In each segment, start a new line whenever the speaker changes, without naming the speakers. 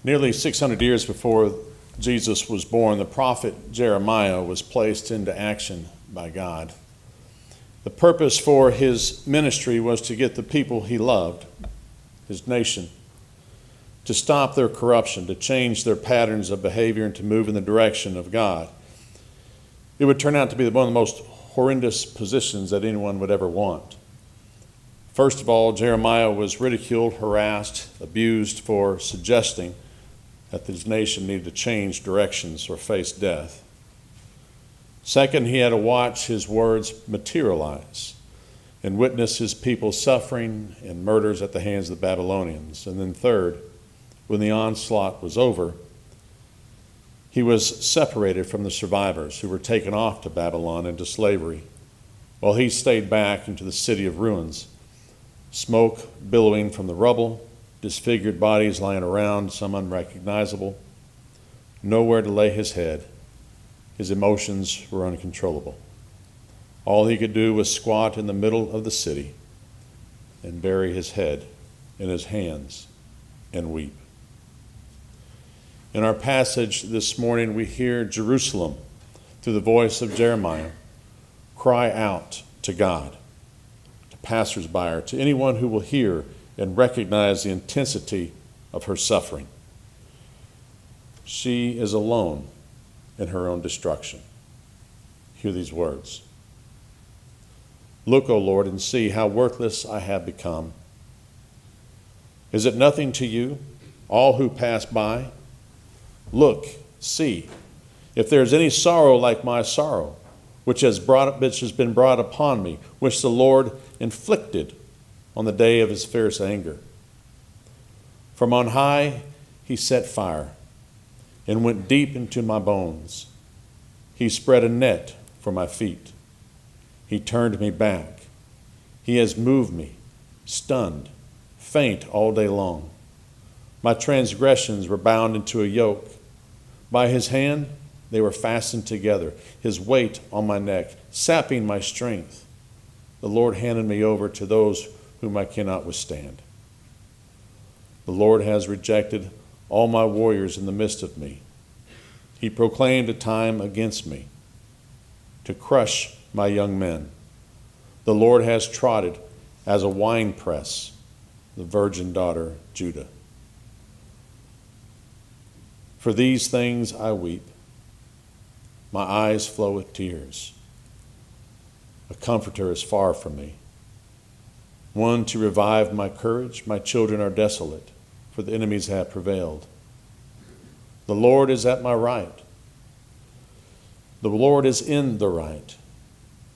Nearly 600 years before Jesus was born, the prophet Jeremiah was placed into action by God. The purpose for his ministry was to get the people he loved, his nation, to stop their corruption, to change their patterns of behavior, and to move in the direction of God. It would turn out to be one of the most horrendous positions that anyone would ever want. First of all, Jeremiah was ridiculed, harassed, abused for suggesting that his nation needed to change directions or face death. Second, he had to watch his words materialize and witness his people suffering and murders at the hands of the Babylonians. And then third, when the onslaught was over, he was separated from the survivors who were taken off to Babylon into slavery, while he stayed back into the city of ruins, smoke billowing from the rubble, disfigured bodies lying around, some unrecognizable, nowhere to lay his head. His emotions were uncontrollable. All he could do was squat in the middle of the city and bury his head in his hands and weep. In our passage this morning, we hear Jerusalem, through the voice of Jeremiah, cry out to God, to passersby, or to anyone who will hear and recognize the intensity of her suffering. She is alone in her own destruction. Hear these words. Look, O Lord, and see how worthless I have become. Is it nothing to you, all who pass by? Look, see, if there is any sorrow like my sorrow, which has been brought upon me, which the Lord inflicted on the day of his fierce anger. From on high he set fire and went deep into my bones. He spread a net for my feet. He turned me back. He has moved me, stunned, faint all day long. My transgressions were bound into a yoke. By his hand they were fastened together, his weight on my neck, sapping my strength. The Lord handed me over to those whom I cannot withstand. The Lord has rejected all my warriors in the midst of me. He proclaimed a time against me to crush my young men. The Lord has trodden as a winepress the virgin daughter Judah. For these things I weep. My eyes flow with tears. A comforter is far from me, one to revive my courage. My children are desolate, for the enemies have prevailed. The Lord is at my right. The Lord is in the right,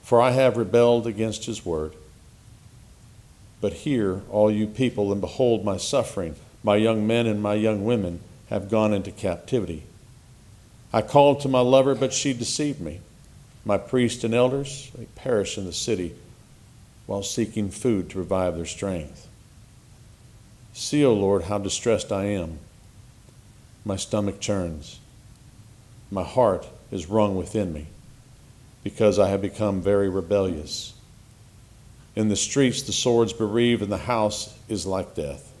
for I have rebelled against his word. But hear, all you people, and behold my suffering. My young men and my young women have gone into captivity. I called to my lover, but she deceived me. My priests and elders, they perish in the city while seeking food to revive their strength. See, O Lord, how distressed I am. My stomach churns. My heart is wrung within me, because I have become very rebellious. In the streets the swords bereave, and the house is like death.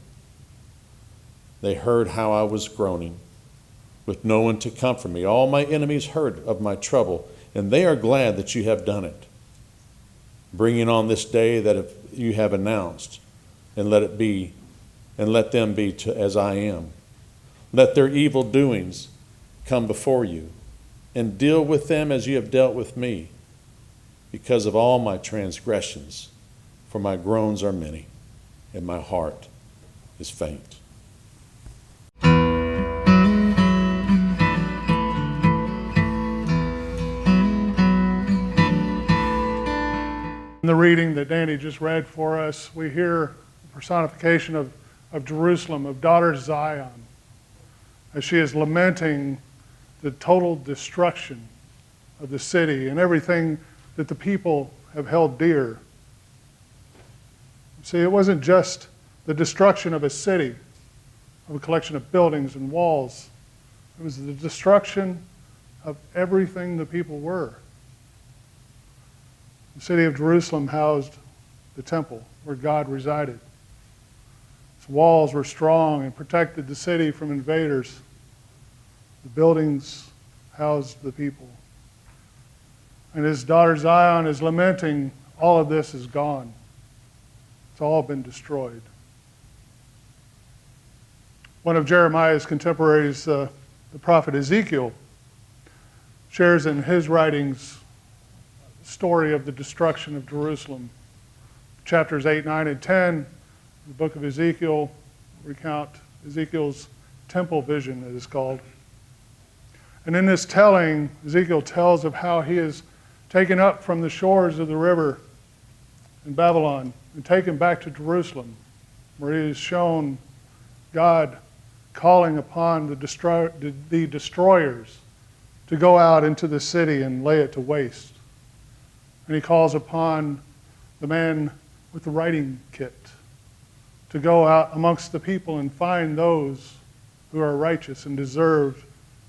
They heard how I was groaning, with no one to comfort me. All my enemies heard of my trouble, and they are glad that you have done it, bringing on this day that you have announced, and let them be as I am. Let their evil doings come before you, and deal with them as you have dealt with me, because of all my transgressions, for my groans are many, and my heart is faint.
In the reading that Danny just read for us, we hear personification of Jerusalem, of daughter Zion, as she is lamenting the total destruction of the city and everything that the people have held dear. See, it wasn't just the destruction of a city, of a collection of buildings and walls. It was the destruction of everything the people were. The city of Jerusalem housed the temple where God resided. It's walls were strong and protected the city from invaders. The buildings housed the people. And his daughter Zion is lamenting, all of this is gone. It's all been destroyed. One of Jeremiah's contemporaries, the prophet Ezekiel, shares in his writings the story of the destruction of Jerusalem. Chapters 8, 9, and 10, the book of Ezekiel, recount Ezekiel's temple vision, it is called. And in this telling, Ezekiel tells of how he is taken up from the shores of the river in Babylon and taken back to Jerusalem, where he is shown God calling upon the destroyers to go out into the city and lay it to waste. And he calls upon the man with the writing kit to go out amongst the people and find those who are righteous and deserve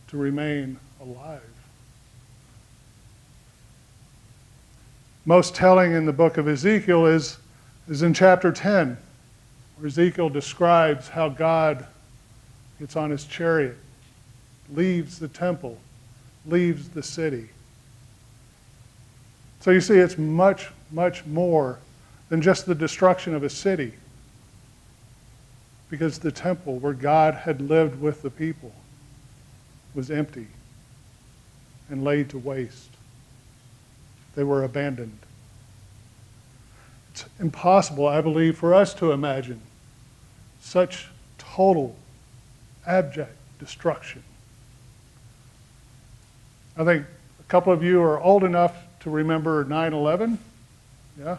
to remain alive. Most telling in the book of Ezekiel is in chapter 10, where Ezekiel describes how God gets on his chariot, leaves the temple, leaves the city. So you see, it's much, much more than just the destruction of a city, because the temple where God had lived with the people was empty and laid to waste. They were abandoned. It's impossible, I believe, for us to imagine such total, abject destruction. I think a couple of you are old enough to remember 9/11. Yeah,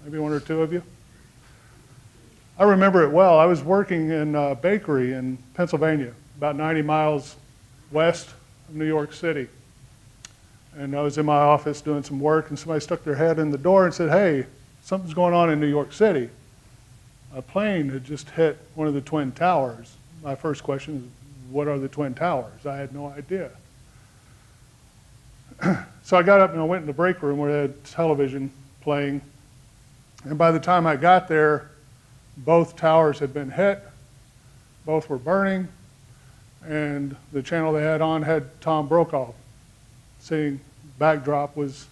maybe one or two of you. I remember it well. I was working in a bakery in Pennsylvania, about 90 miles west of New York City. And I was in my office doing some work, and somebody stuck their head in the door and said, "Hey, something's going on in New York City. A plane had just hit one of the Twin Towers." My first question is, what are the Twin Towers? I had no idea. So I got up and I went in the break room where they had television playing. And by the time I got there, both towers had been hit. Both were burning. And the channel they had on had Tom Brokaw. Seeing backdrop was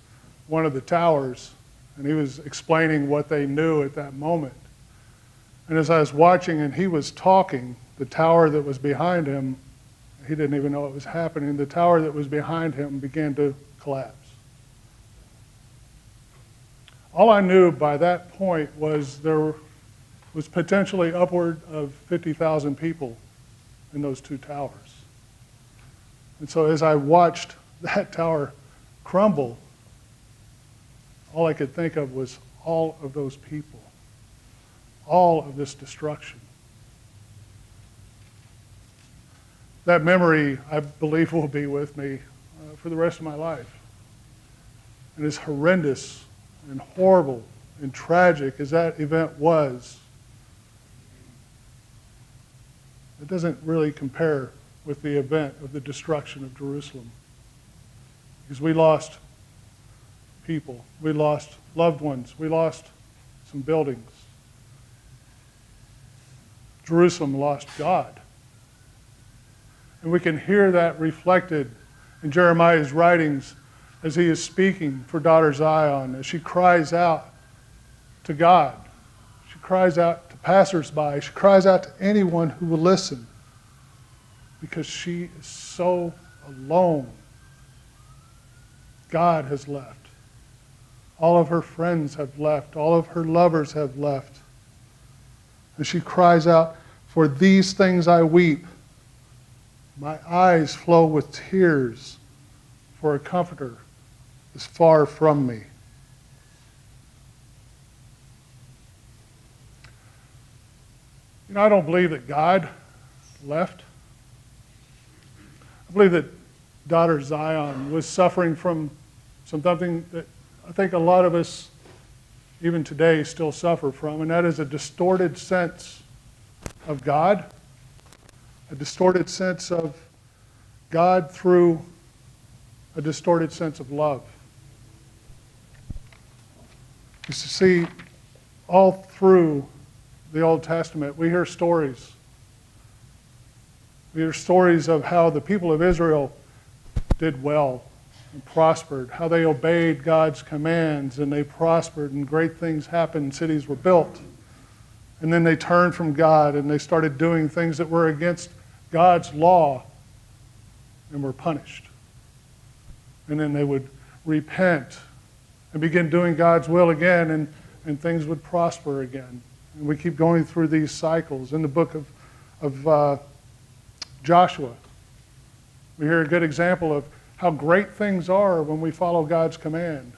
one of the towers. And he was explaining what they knew at that moment. And as I was watching and he was talking, the tower that was behind him, he didn't even know it was happening, the tower that was behind him began to collapse. All I knew by that point was there was potentially upward of 50,000 people in those two towers. And so as I watched that tower crumble, all I could think of was all of those people, all of this destruction. That memory, I believe, will be with me for the rest of my life. And as horrendous and horrible and tragic as that event was, it doesn't really compare with the event of the destruction of Jerusalem. Because we lost people, we lost loved ones, we lost some buildings. Jerusalem lost God. And we can hear that reflected in Jeremiah's writings as he is speaking for daughter Zion, as she cries out to God. She cries out to passersby. She cries out to anyone who will listen, because she is so alone. God has left. All of her friends have left. All of her lovers have left. And she cries out, "For these things I weep. My eyes flow with tears, for a comforter is far from me." You know, I don't believe that God left. I believe that daughter Zion was suffering from something that I think a lot of us, even today, still suffer from, and that is a distorted sense of God, a distorted sense of God through a distorted sense of love. You see, all through the Old Testament, we hear stories. We hear stories of how the people of Israel did well and prospered, how they obeyed God's commands and they prospered and great things happened, cities were built. And then they turned from God and they started doing things that were against God's law and were punished. And then they would repent and begin doing God's will again, and things would prosper again. And we keep going through these cycles. In the book of Joshua, we hear a good example of how great things are when we follow God's command.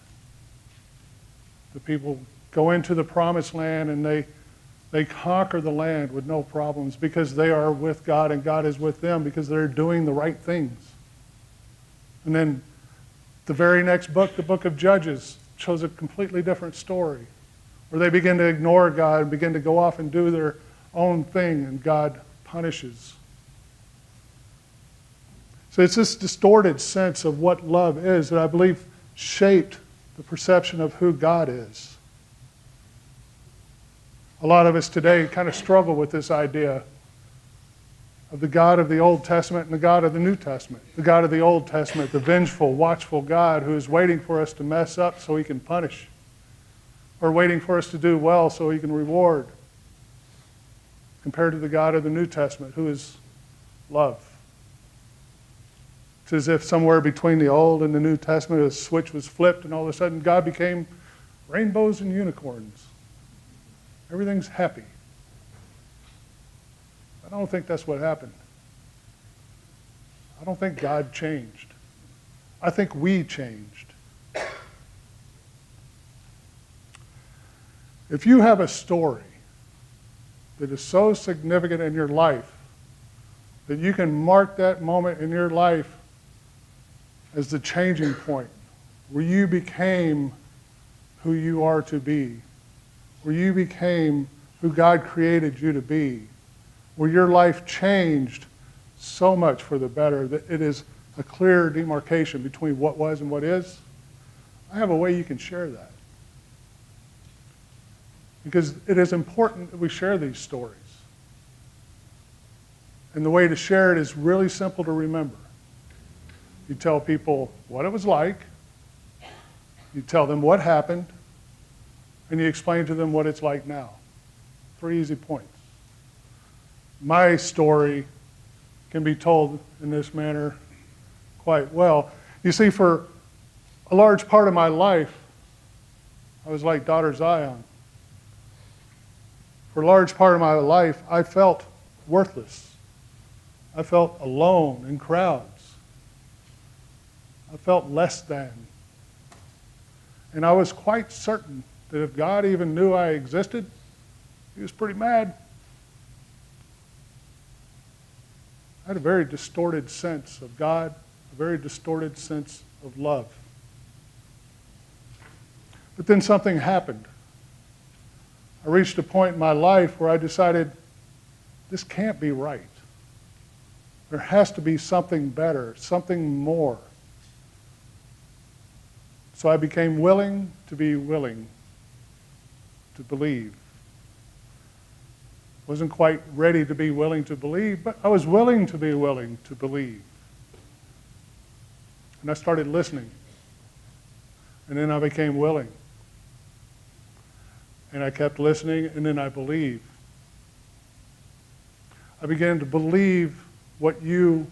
The people go into the promised land and they conquer the land with no problems because they are with God and God is with them because they're doing the right things. And then the very next book, the book of Judges, shows a completely different story where they begin to ignore God and begin to go off and do their own thing, and God punishes. So it's this distorted sense of what love is that I believe shaped the perception of who God is. A lot of us today kind of struggle with this idea of the God of the Old Testament and the God of the New Testament. The God of the Old Testament, the vengeful, watchful God who is waiting for us to mess up so he can punish, or waiting for us to do well so he can reward, compared to the God of the New Testament who is love. It's as if somewhere between the Old and the New Testament a switch was flipped and all of a sudden God became rainbows and unicorns. Everything's happy. I don't think that's what happened. I don't think God changed. I think we changed. If you have a story that is so significant in your life that you can mark that moment in your life as the changing point, where you became who you are to be, where you became who God created you to be, where your life changed so much for the better that it is a clear demarcation between what was and what is, I have a way you can share that. Because it is important that we share these stories. And the way to share it is really simple to remember. You tell people what it was like, you tell them what happened, and you explain to them what it's like now. 3 easy points. My story can be told in this manner quite well. You see, for a large part of my life, I was like daughter Zion. For a large part of my life, I felt worthless. I felt alone in crowds. I felt less than. And I was quite certain that if God even knew I existed, he was pretty mad. I had a very distorted sense of God, a very distorted sense of love. But then something happened. I reached a point in my life where I decided, this can't be right. There has to be something better, something more. So I became willing to be willing to believe. Wasn't quite ready to be willing to believe, but I was willing to be willing to believe. And I started listening. And then I became willing. And I kept listening, and then I believed. I began to believe what you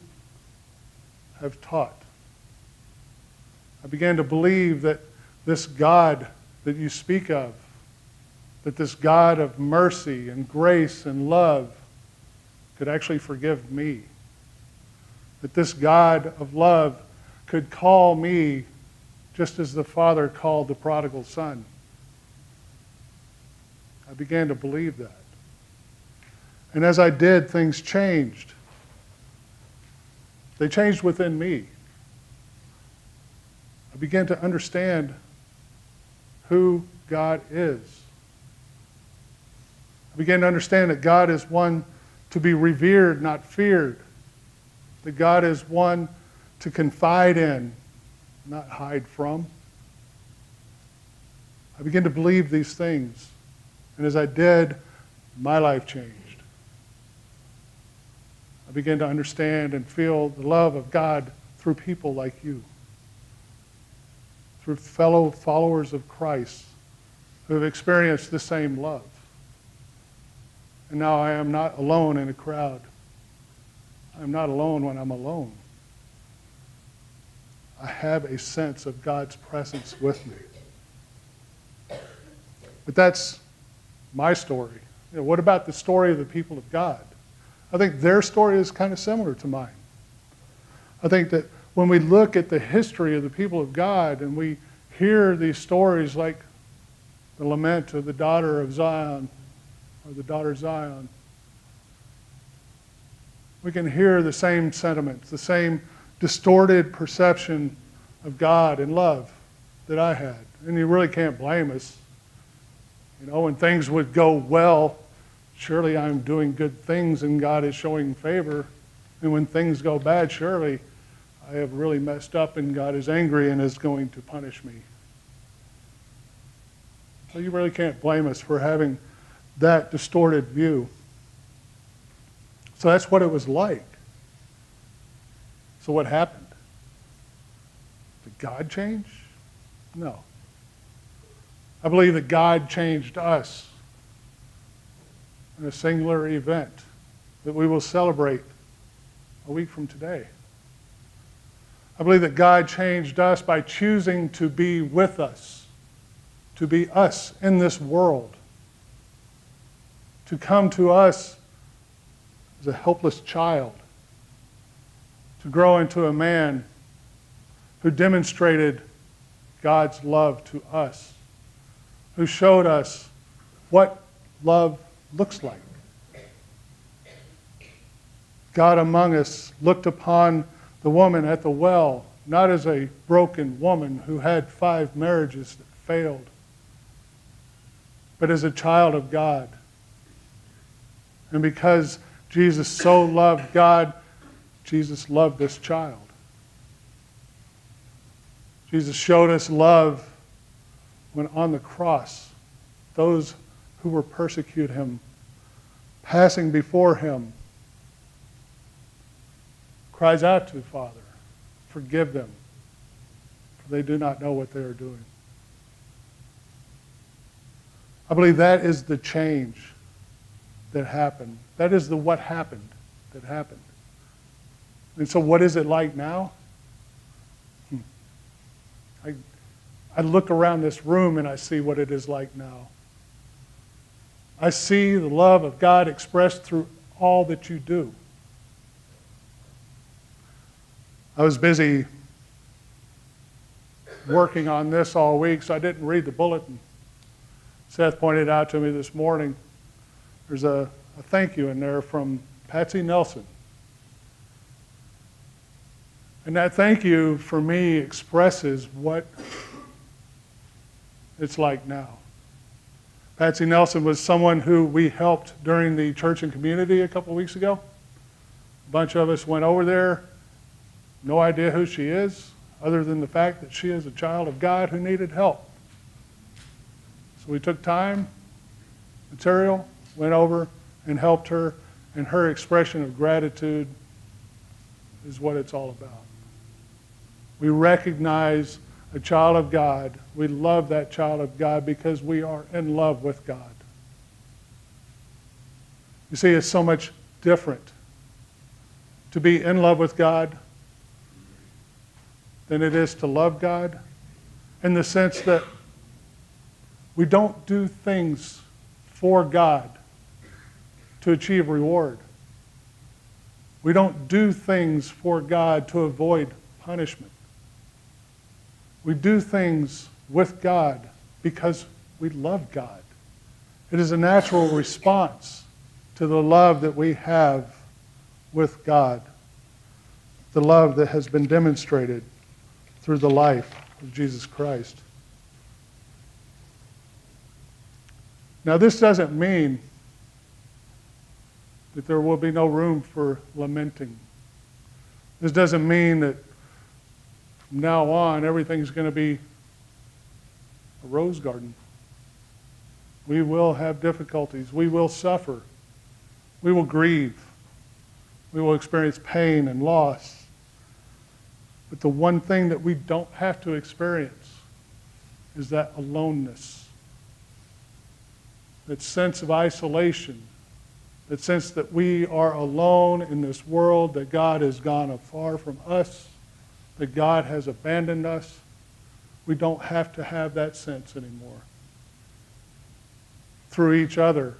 have taught. I began to believe that this God that you speak of, that this God of mercy and grace and love could actually forgive me. That this God of love could call me just as the Father called the prodigal son. I began to believe that. And as I did, things changed. They changed within me. I began to understand who God is. I began to understand that God is one to be revered, not feared. That God is one to confide in, not hide from. I began to believe these things. And as I did, my life changed. I began to understand and feel the love of God through people like you, through fellow followers of Christ who have experienced the same love. And now I am not alone in a crowd. I'm not alone when I'm alone. I have a sense of God's presence with me. But that's my story. What about the story of the people of God? I think their story is kind of similar to mine. I think that when we look at the history of the people of God and we hear these stories like the lament of the daughter of Zion, or the daughter Zion, we can hear the same sentiments, the same distorted perception of God and love that I had. And you really can't blame us. When things would go well, surely I'm doing good things and God is showing favor. And when things go bad, surely I have really messed up and God is angry and is going to punish me. So you really can't blame us for having that distorted view. So that's what it was like. So what happened? Did God change? No. I believe that God changed us in a singular event that we will celebrate a week from today. I believe that God changed us by choosing to be with us, to be us in this world, to come to us as a helpless child, to grow into a man who demonstrated God's love to us, who showed us what love looks like. God among us looked upon the woman at the well, not as a broken woman who had 5 marriages that failed, but as a child of God. And because Jesus so loved God, Jesus loved this child. Jesus showed us love when on the cross, those who were persecuting him, passing before him, cries out to the Father, forgive them, for they do not know what they are doing. I believe that is the change that happened. That is the what happened that happened. And so what is it like now? I look around this room and I see what it is like now. I see the love of God expressed through all that you do. I was busy working on this all week, so I didn't read the bulletin. Seth pointed out to me this morning, there's a thank you in there from Patsy Nelson. And that thank you for me expresses what it's like now. Patsy Nelson was someone who we helped during the church and community a couple weeks ago. A bunch of us went over there, no idea who she is, other than the fact that she is a child of God who needed help. So we took time, material, went over and helped her, and her expression of gratitude is what it's all about. We recognize a child of God. We love that child of God because we are in love with God. You see, it's so much different to be in love with God than it is to love God, in the sense that we don't do things for God to achieve reward. We don't do things for God to avoid punishment. We do things with God because we love God. It is a natural response to the love that we have with God, the love that has been demonstrated through the life of Jesus Christ. Now, this doesn't mean that there will be no room for lamenting. This doesn't mean that from now on everything's going to be a rose garden. We will have difficulties. We will suffer. We will grieve. We will experience pain and loss. But the one thing that we don't have to experience is that aloneness, that sense of isolation, that sense that we are alone in this world, that God has gone afar from us, that God has abandoned us. We don't have to have that sense anymore. Through each other,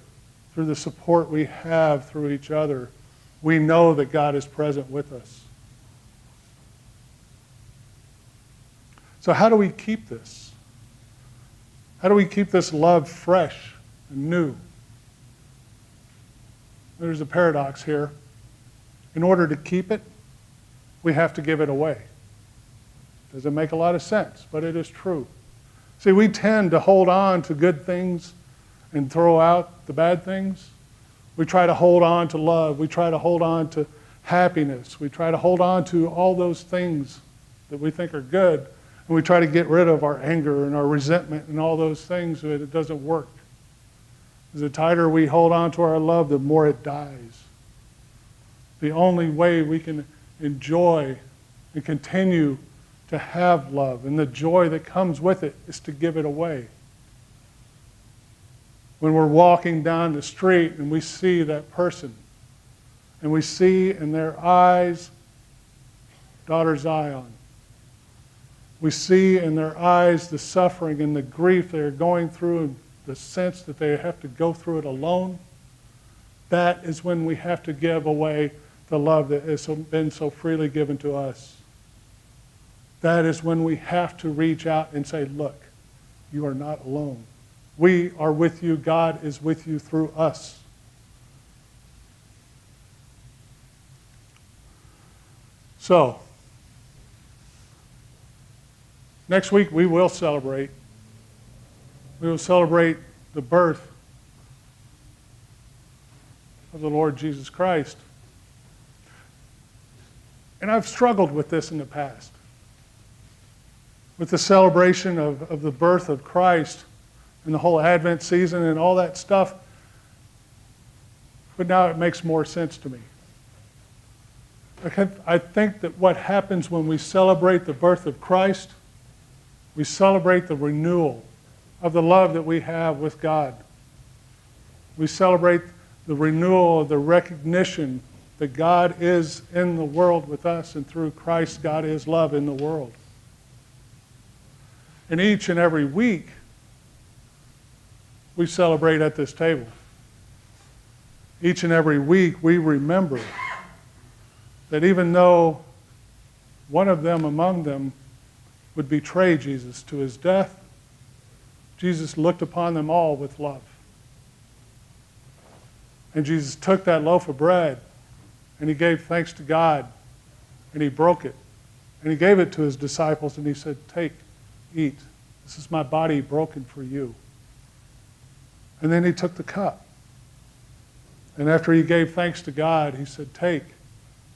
through the support we have through each other, we know that God is present with us. So how do we keep this? How do we keep this love fresh and new? There's a paradox here. In order to keep it, we have to give it away. Doesn't make a lot of sense, but it is true. See, we tend to hold on to good things and throw out the bad things. We try to hold on to love. We try to hold on to happiness. We try to hold on to all those things that we think are good, and we try to get rid of our anger and our resentment and all those things, but it doesn't work. The tighter we hold on to our love, the more it dies. The only way we can enjoy and continue to have love and the joy that comes with it is to give it away. When we're walking down the street and we see that person and we see in their eyes daughter Zion, we see in their eyes the suffering and the grief they're going through and the sense that they have to go through it alone, that is when we have to give away the love that has been so freely given to us. That is when we have to reach out and say, look, you are not alone. We are with you. God is with you through us. So, next week we will celebrate. We will celebrate the birth of the Lord Jesus Christ. And I've struggled with this in the past, with the celebration of the birth of Christ and the whole Advent season and all that stuff. But now it makes more sense to me. I think that what happens when we celebrate the birth of Christ, we celebrate the renewal of the love that we have with God. We celebrate the renewal of the recognition that God is in the world with us, and through Christ, God is love in the world. And each and every week, we celebrate at this table. Each and every week, we remember that even though one of them among them would betray Jesus to his death, Jesus looked upon them all with love. And Jesus took that loaf of bread and he gave thanks to God and he broke it. And he gave it to his disciples and he said, take, eat. This is my body broken for you. And then he took the cup. And after he gave thanks to God, he said, take,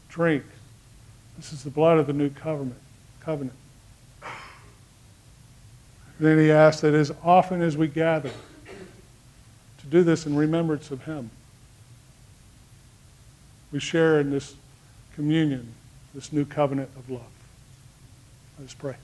drink. This is the blood of the new covenant. Then he asked that as often as we gather, to do this in remembrance of him. We share in this communion, this new covenant of love. Let us pray.